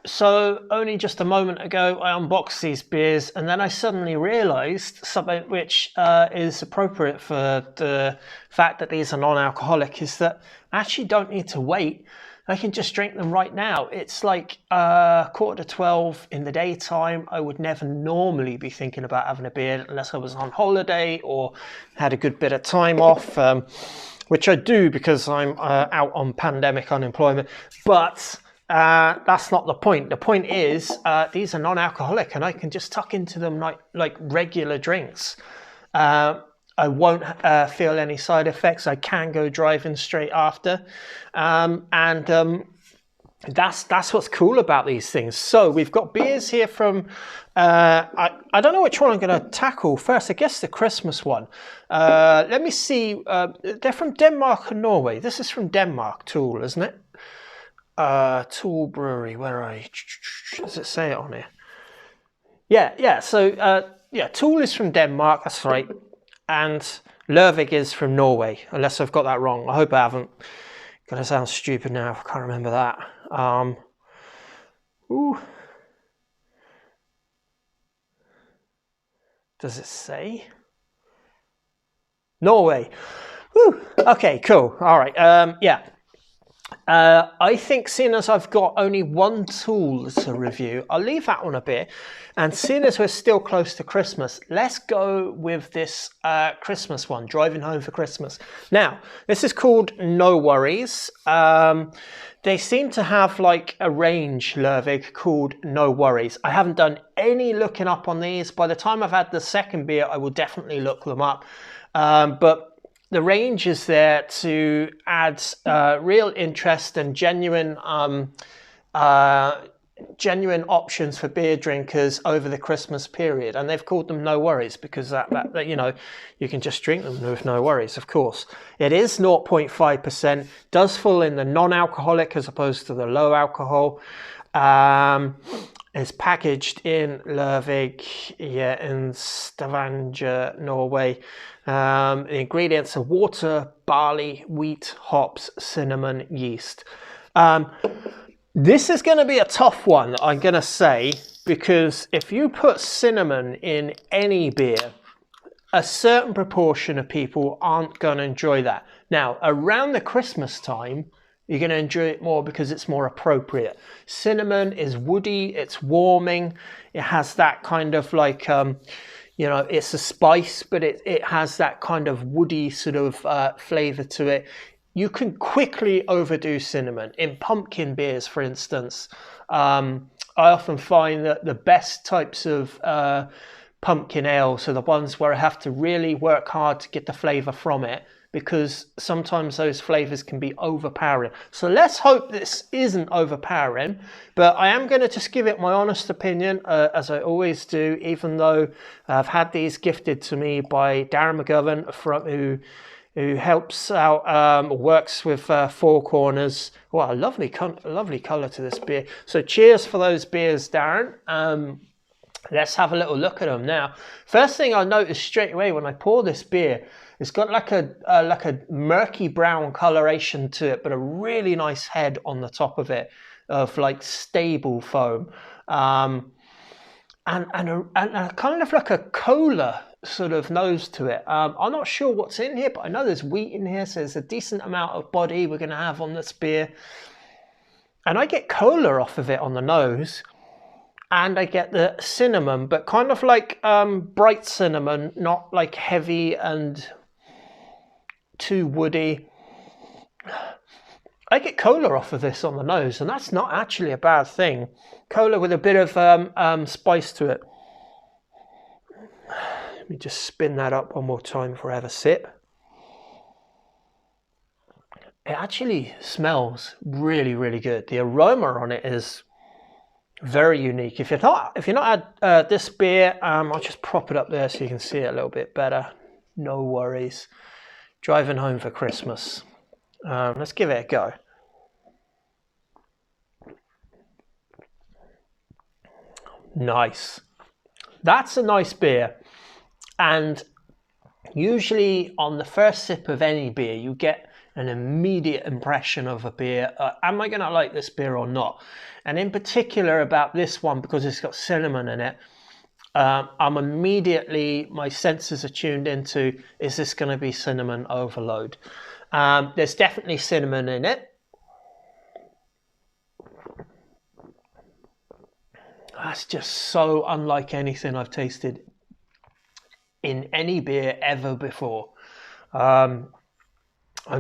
So only just a moment ago, I unboxed these beers, and then I suddenly realised something which is appropriate for the fact that these are non-alcoholic, is that I actually don't need to wait. I can just drink them right now. It's like 11:45 in the daytime. I would never normally be thinking about having a beer unless I was on holiday or had a good bit of time off, which I do because I'm out on pandemic unemployment. But that's not the point. The point is these are non-alcoholic, and I can just tuck into them like regular drinks. I won't feel any side effects. I can go driving straight after, that's what's cool about these things. So we've got beers here from I don't know which one I'm going to tackle first. I guess the Christmas one. Let me see. They're from Denmark and Norway. This is from Denmark. Tool, isn't it? Tool Brewery. Where are you? Does it say it on here? Yeah. So Tool is from Denmark. That's right. And Lervig is from Norway, unless I've got that wrong. I hope I haven't. Gonna sound stupid now. I can't remember that. Does it say? Norway. Woo. Okay, cool. All right. I think seeing as I've got only one tool to review, I'll leave that one a bit. And seeing as we're still close to Christmas, let's go with this Christmas one, driving home for Christmas. Now, this is called No Worries. They seem to have like a range, Lervig, called No Worries. I haven't done any looking up on these. By the time I've had the second beer, I will definitely look them up. But the range is there to add real interest and genuine options for beer drinkers over the Christmas period, and they've called them No Worries because that you can just drink them with no worries. Of course, it is 0.5%. Does fall in the non-alcoholic as opposed to the low alcohol. It's packaged in Lervig, in Stavanger, Norway. The ingredients are water, barley, wheat, hops, cinnamon, yeast. This is going to be a tough one, I'm going to say, because if you put cinnamon in any beer, a certain proportion of people aren't going to enjoy that. Now, around the Christmas time, you're going to enjoy it more because it's more appropriate. Cinnamon is woody, it's warming, it has that kind of like, it's a spice, but it has that kind of woody sort of flavor to it. You can quickly overdo cinnamon. In pumpkin beers, for instance, I often find that the best types of pumpkin ales are the ones where I have to really work hard to get the flavor from it, because sometimes those flavors can be overpowering. So let's hope this isn't overpowering, but I am going to just give it my honest opinion, as I always do, even though I've had these gifted to me by Darren McGovern, who helps out, works with Four Corners. Wow, a lovely colour to this beer. So cheers for those beers, Darren. Let's have a little look at them now. First thing I noticed straight away when I pour this beer, it's got like a murky brown coloration to it, but a really nice head on the top of it of like stable foam, and a kind of like a cola sort of nose to it. I'm not sure what's in here, but I know there's wheat in here, so there's a decent amount of body we're going to have on this beer. And I get cola off of it on the nose. And I get the cinnamon, but kind of like bright cinnamon, not like heavy and too woody. I get cola off of this on the nose, and that's not actually a bad thing. Cola with a bit of spice to it. Let me just spin that up one more time before I have a sip. It actually smells really, really good. The aroma on it is very unique. If you're not had this beer, I'll just prop it up there so you can see it a little bit better. No Worries. Driving home for Christmas. Let's give it a go. Nice. That's a nice beer. And usually on the first sip of any beer, you get an immediate impression of a beer. Am I going to like this beer or not? And in particular about this one, because it's got cinnamon in it, I'm immediately, my senses are tuned into, is this going to be cinnamon overload? There's definitely cinnamon in it. That's just so unlike anything I've tasted in any beer ever before. I'm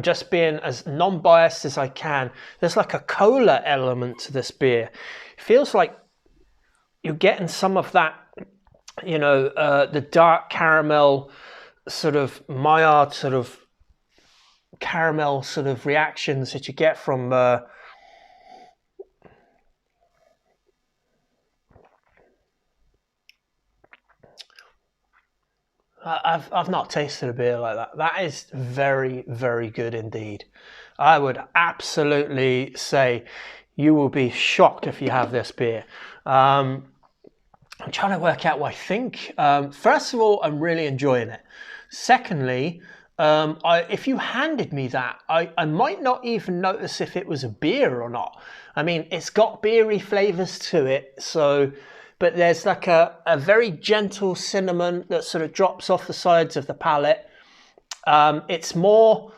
just being as non-biased as I can. There's like a cola element to this beer. It feels like you're getting some of that, you know, the dark caramel sort of Maillard sort of caramel sort of reactions that you get from I've not tasted a beer like that. That is very, very good indeed. I would absolutely say you will be shocked if you have this beer. I'm trying to work out what I think. First of all, I'm really enjoying it. Secondly, if you handed me that, I might not even notice if it was a beer or not. I mean, it's got beery flavours to it, so... But there's like a very gentle cinnamon that sort of drops off the sides of the palate. It's more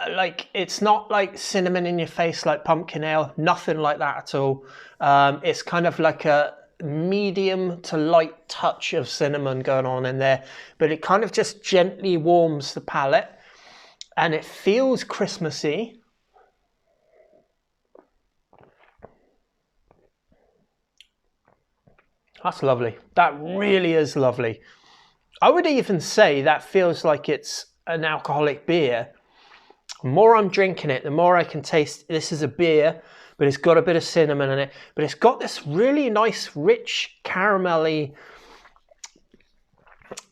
like, it's not like cinnamon in your face like pumpkin ale, nothing like that at all. It's kind of like a medium to light touch of cinnamon going on in there, but it kind of just gently warms the palate and it feels Christmassy. That's lovely. That really is lovely. I would even say that feels like it's an alcoholic beer. The more I'm drinking it, the more I can taste this is a beer, but it's got a bit of cinnamon in it. But it's got this really nice, rich, caramelly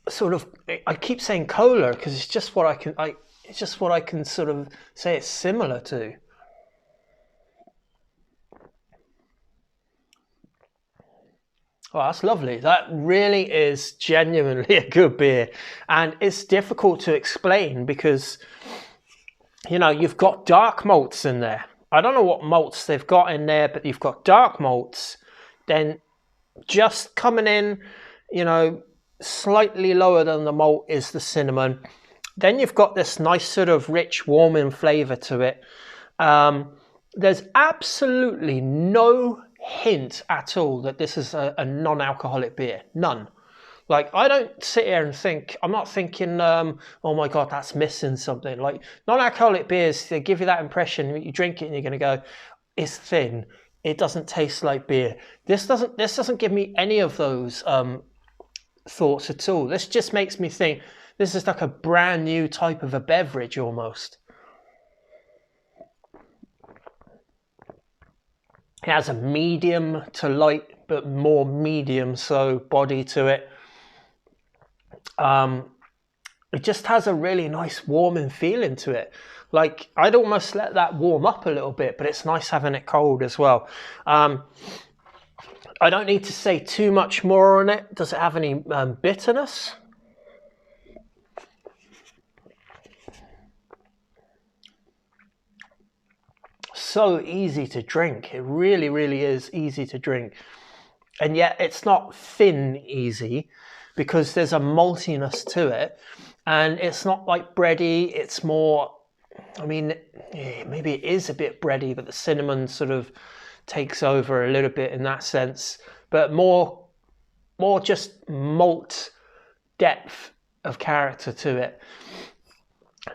sort of. I keep saying cola because it's just what I can. It's just what I can sort of say it's similar to. Oh, that's lovely. That really is genuinely a good beer. And it's difficult to explain because, you know, you've got dark malts in there. I don't know what malts they've got in there, but you've got dark malts. Then just coming in, you know, slightly lower than the malt is the cinnamon. Then you've got this nice sort of rich, warming flavour to it. There's absolutely no hint at all that this is a non-alcoholic beer. None. Like, I don't sit here and think, I'm not thinking, oh my God, that's missing something. Like, non-alcoholic beers, they give you that impression, you drink it and you're going to go, it's thin. It doesn't taste like beer. This doesn't give me any of those thoughts at all. This just makes me think this is like a brand new type of a beverage almost. It has a medium to light, but more medium so body to it. It just has a really nice warming feeling to it. Like, I'd almost let that warm up a little bit, but it's nice having it cold as well. I don't need to say too much more on it. Does it have any bitterness? So easy to drink. It really, really is easy to drink. And yet it's not thin easy because there's a maltiness to it. And it's not like bready. It's more, I mean, maybe it is a bit bready, but the cinnamon sort of takes over a little bit in that sense. But more just malt depth of character to it.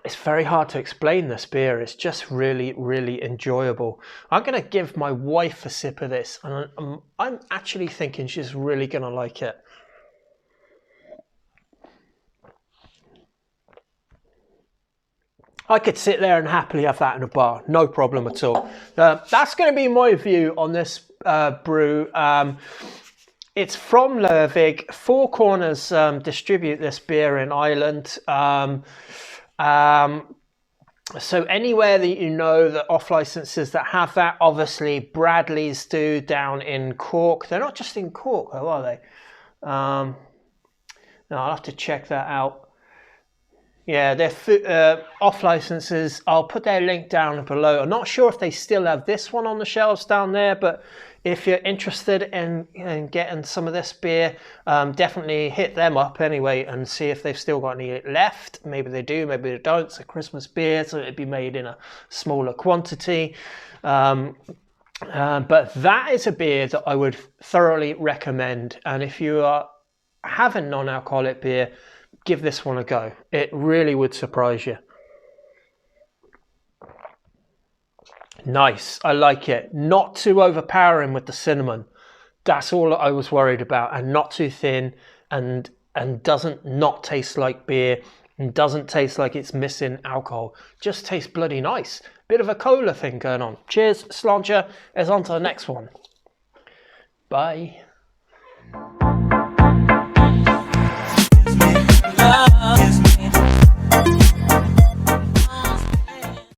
It's very hard to explain this beer. It's just really, really enjoyable. I'm going to give my wife a sip of this, and I'm actually thinking she's really going to like it. I could sit there and happily have that in a bar, no problem at all. That's going to be my view on this brew. It's from Lervig. Four Corners distribute this beer in Ireland. So anywhere that you know that off licenses that have that, obviously Bradley's do down in Cork. They're not just in Cork though, are they? No, I'll have to check that out. Yeah, they're off licenses. I'll put their link down below. I'm not sure if they still have this one on the shelves down there, but if you're interested in getting some of this beer, definitely hit them up anyway and see if they've still got any left. Maybe they do, maybe they don't. It's a Christmas beer, so it'd be made in a smaller quantity. But that is a beer that I would thoroughly recommend. And if you are having non-alcoholic beer, give this one a go. It really would surprise you. Nice, I like it. Not too overpowering with the cinnamon. That's all I was worried about. And not too thin, and doesn't not taste like beer, and doesn't taste like it's missing alcohol. Just tastes bloody nice. Bit of a cola thing going on. Cheers, Slancher. It's on to the next one. Bye.